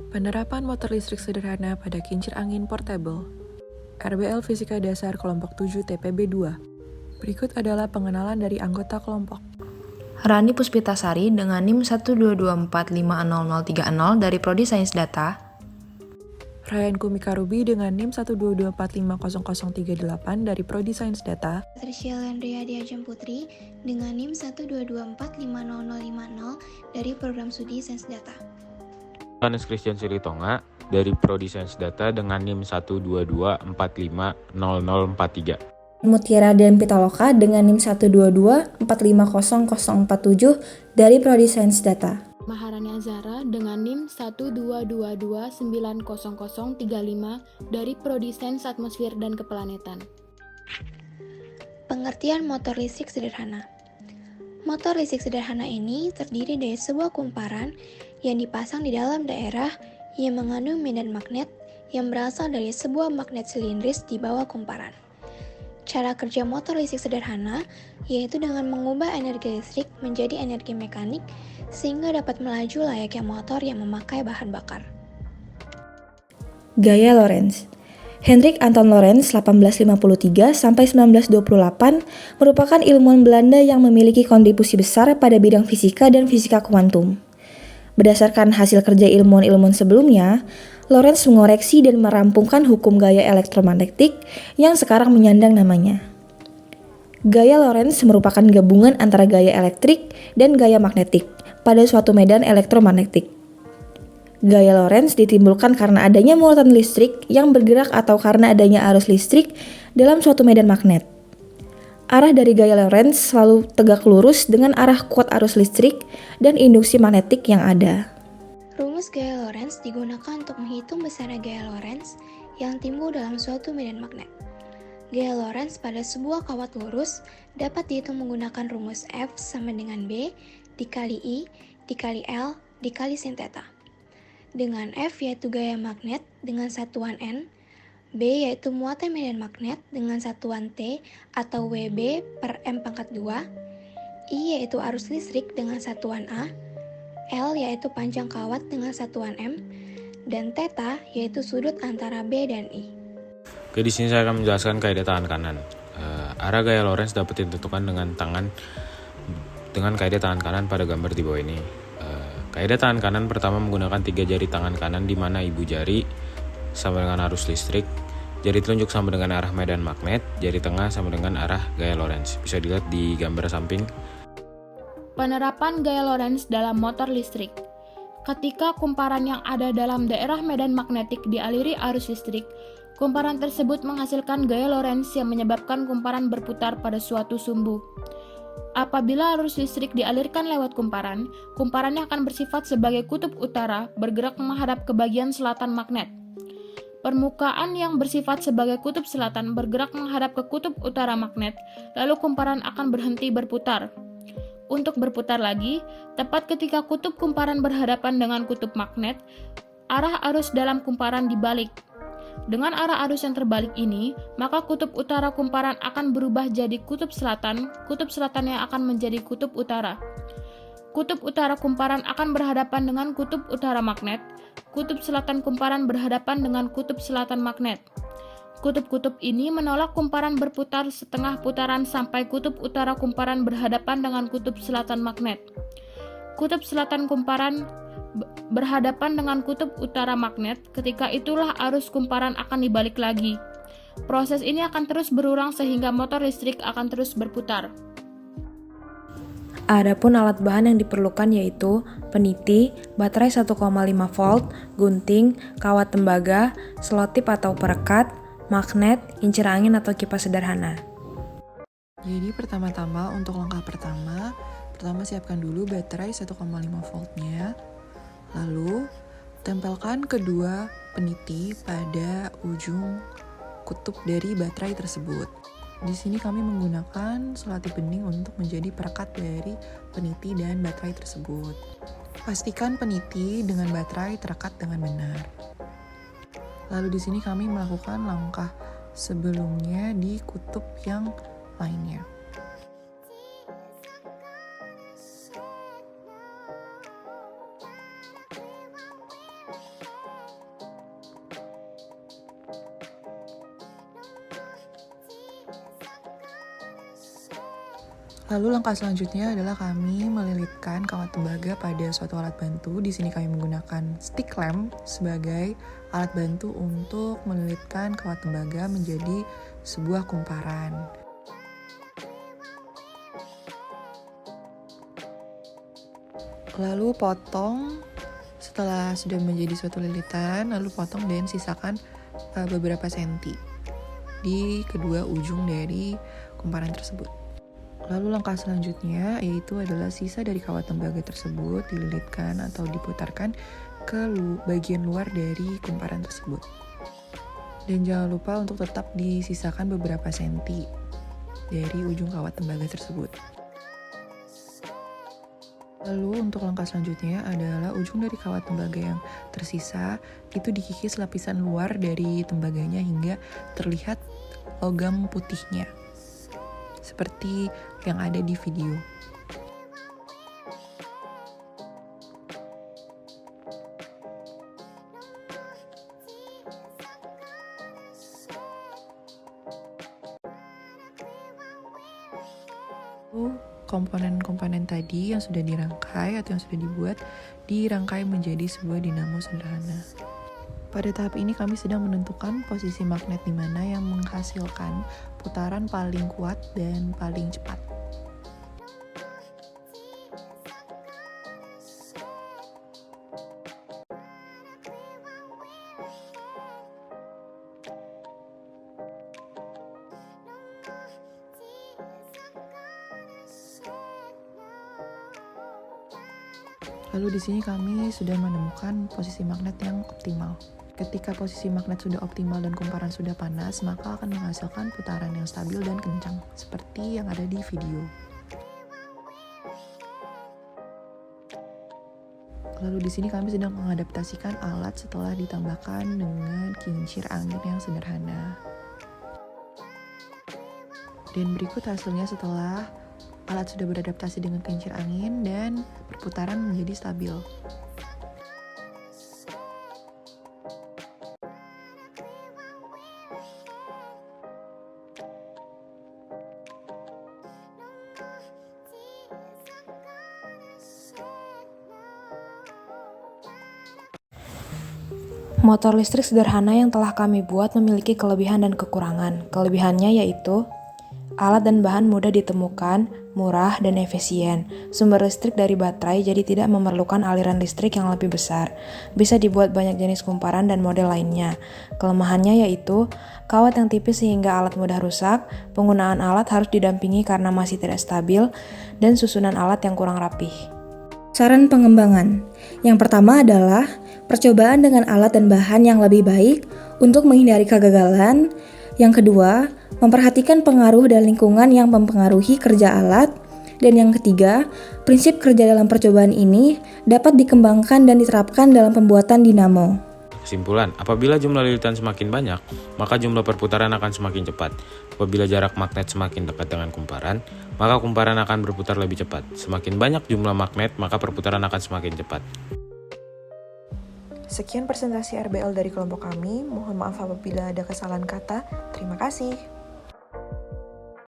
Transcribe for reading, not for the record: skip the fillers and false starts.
Penerapan motor listrik sederhana pada kincir angin portable. RBL Fisika Dasar Kelompok 7 TPB 2. Berikut adalah pengenalan dari anggota kelompok. Rani Puspitasari dengan NIM 122450030 dari Prodi Sains Data. Ryan Kumikarubi dengan NIM 122450038 dari Prodi Sains Data. Patricia Landria Diajeng Putri dengan NIM 122450050 dari Program Studi Sains Data. Yohanes Christian Silitonga dari Prodi Sains Data dengan NIM 122450043. Mutiara dan Pitaloka dengan NIM 122450047 dari Prodi Sains Data. Maharani Azhara dengan NIM 122290035 dari Prodi Sains Atmosfer dan Keplanetan. Pengertian motor listrik sederhana. Motor listrik sederhana ini terdiri dari sebuah kumparan yang dipasang di dalam daerah yang mengandung medan magnet yang berasal dari sebuah magnet silindris di bawah kumparan. Cara kerja motor listrik sederhana yaitu dengan mengubah energi listrik menjadi energi mekanik sehingga dapat melaju layaknya motor yang memakai bahan bakar. Gaya Lorentz. Hendrik Anton Lorentz 1853 sampai 1928 merupakan ilmuwan Belanda yang memiliki kontribusi besar pada bidang fisika dan fisika kuantum. Berdasarkan hasil kerja ilmuwan-ilmuwan sebelumnya, Lorentz mengoreksi dan merampungkan hukum gaya elektromagnetik yang sekarang menyandang namanya. Gaya Lorentz merupakan gabungan antara gaya elektrik dan gaya magnetik pada suatu medan elektromagnetik. Gaya Lorentz ditimbulkan karena adanya muatan listrik yang bergerak atau karena adanya arus listrik dalam suatu medan magnet. Arah dari gaya Lorentz selalu tegak lurus dengan arah kuat arus listrik dan induksi magnetik yang ada. Rumus gaya Lorentz digunakan untuk menghitung besarnya gaya Lorentz yang timbul dalam suatu medan magnet. Gaya Lorentz pada sebuah kawat lurus dapat dihitung menggunakan rumus F sama dengan B dikali I dikali L dikali sin theta. Dengan F yaitu gaya magnet dengan satuan N, B yaitu muatan medan magnet dengan satuan T atau WB per M pangkat 2, I yaitu arus listrik dengan satuan A, L yaitu panjang kawat dengan satuan M, dan theta yaitu sudut antara B dan I. Oke, di sini saya akan menjelaskan kaidah tangan kanan. Arah gaya Lorentz dapat ditentukan dengan kaidah tangan kanan pada gambar di bawah ini. Kaidah tangan kanan pertama menggunakan 3 jari tangan kanan di mana ibu jari sama dengan arus listrik, jari telunjuk sama dengan arah medan magnet, jari tengah sama dengan arah gaya Lorentz. Bisa dilihat di gambar samping. Penerapan gaya Lorentz dalam motor listrik. Ketika kumparan yang ada dalam daerah medan magnetik dialiri arus listrik, kumparan tersebut menghasilkan gaya Lorentz yang menyebabkan kumparan berputar pada suatu sumbu. Apabila arus listrik dialirkan lewat kumparan, kumparannya akan bersifat sebagai kutub utara bergerak menghadap ke bagian selatan magnet. Permukaan yang bersifat sebagai kutub selatan bergerak menghadap ke kutub utara magnet, lalu kumparan akan berhenti berputar. Untuk berputar lagi, tepat ketika kutub kumparan berhadapan dengan kutub magnet, arah arus dalam kumparan dibalik. Dengan arah arus yang terbalik ini, maka kutub utara kumparan akan berubah jadi kutub selatannya akan menjadi kutub utara. Kutub utara kumparan akan berhadapan dengan kutub utara magnet, kutub selatan kumparan berhadapan dengan kutub selatan magnet. Kutub-kutub ini menolak kumparan berputar setengah putaran sampai kutub utara kumparan berhadapan dengan kutub selatan magnet. Kutub selatan kumparan berhadapan dengan kutub utara magnet, ketika itulah arus kumparan akan dibalik lagi. Proses ini akan terus berulang sehingga motor listrik akan terus berputar. Adapun alat bahan yang diperlukan yaitu peniti, baterai 1,5 volt, gunting, kawat tembaga, selotip atau perekat, magnet, kincir angin atau kipas sederhana. Jadi pertama-tama untuk langkah pertama siapkan dulu baterai 1,5 voltnya. Lalu tempelkan kedua peniti pada ujung kutub dari baterai tersebut. Di sini kami menggunakan selotip bening untuk menjadi perekat dari peniti dan baterai tersebut. Pastikan peniti dengan baterai terekat dengan benar. Lalu di sini kami melakukan langkah sebelumnya di kutub yang lainnya. Lalu langkah selanjutnya adalah kami melilitkan kawat tembaga pada suatu alat bantu. Di sini kami menggunakan stick lamp sebagai alat bantu untuk melilitkan kawat tembaga menjadi sebuah kumparan. Lalu potong, setelah sudah menjadi suatu lilitan, lalu potong dan sisakan beberapa senti di kedua ujung dari kumparan tersebut. Lalu langkah selanjutnya yaitu adalah sisa dari kawat tembaga tersebut dililitkan atau diputarkan ke bagian luar dari kumparan tersebut. Dan jangan lupa untuk tetap disisakan beberapa senti dari ujung kawat tembaga tersebut. Lalu untuk langkah selanjutnya adalah ujung dari kawat tembaga yang tersisa itu dikikis lapisan luar dari tembaganya hingga terlihat logam putihnya, seperti yang ada di video. Komponen-komponen tadi yang sudah dirangkai atau yang sudah dibuat dirangkai menjadi sebuah dinamo sederhana. Pada tahap ini kami sedang menentukan posisi magnet di mana yang menghasilkan putaran paling kuat dan paling cepat. Lalu di sini kami sudah menemukan posisi magnet yang optimal. Ketika posisi magnet sudah optimal dan kumparan sudah panas, maka akan menghasilkan putaran yang stabil dan kencang, seperti yang ada di video. Lalu di sini kami sedang mengadaptasikan alat setelah ditambahkan dengan kincir angin yang sederhana. Dan berikut hasilnya setelah alat sudah beradaptasi dengan kincir angin dan perputaran menjadi stabil. Motor listrik sederhana yang telah kami buat memiliki kelebihan dan kekurangan. Kelebihannya yaitu alat dan bahan mudah ditemukan, murah, dan efisien. Sumber listrik dari baterai jadi tidak memerlukan aliran listrik yang lebih besar. Bisa dibuat banyak jenis kumparan dan model lainnya. Kelemahannya yaitu kawat yang tipis sehingga alat mudah rusak, penggunaan alat harus didampingi karena masih tidak stabil, dan susunan alat yang kurang rapih. Saran pengembangan. Yang pertama adalah percobaan dengan alat dan bahan yang lebih baik untuk menghindari kegagalan. Yang kedua, memperhatikan pengaruh dan lingkungan yang mempengaruhi kerja alat. Dan yang ketiga, prinsip kerja dalam percobaan ini dapat dikembangkan dan diterapkan dalam pembuatan dinamo. Kesimpulan, apabila jumlah lilitan semakin banyak, maka jumlah perputaran akan semakin cepat. Apabila jarak magnet semakin dekat dengan kumparan, maka kumparan akan berputar lebih cepat. Semakin banyak jumlah magnet, maka perputaran akan semakin cepat. Sekian presentasi RBL dari kelompok kami. Mohon maaf apabila ada kesalahan kata. Terima kasih.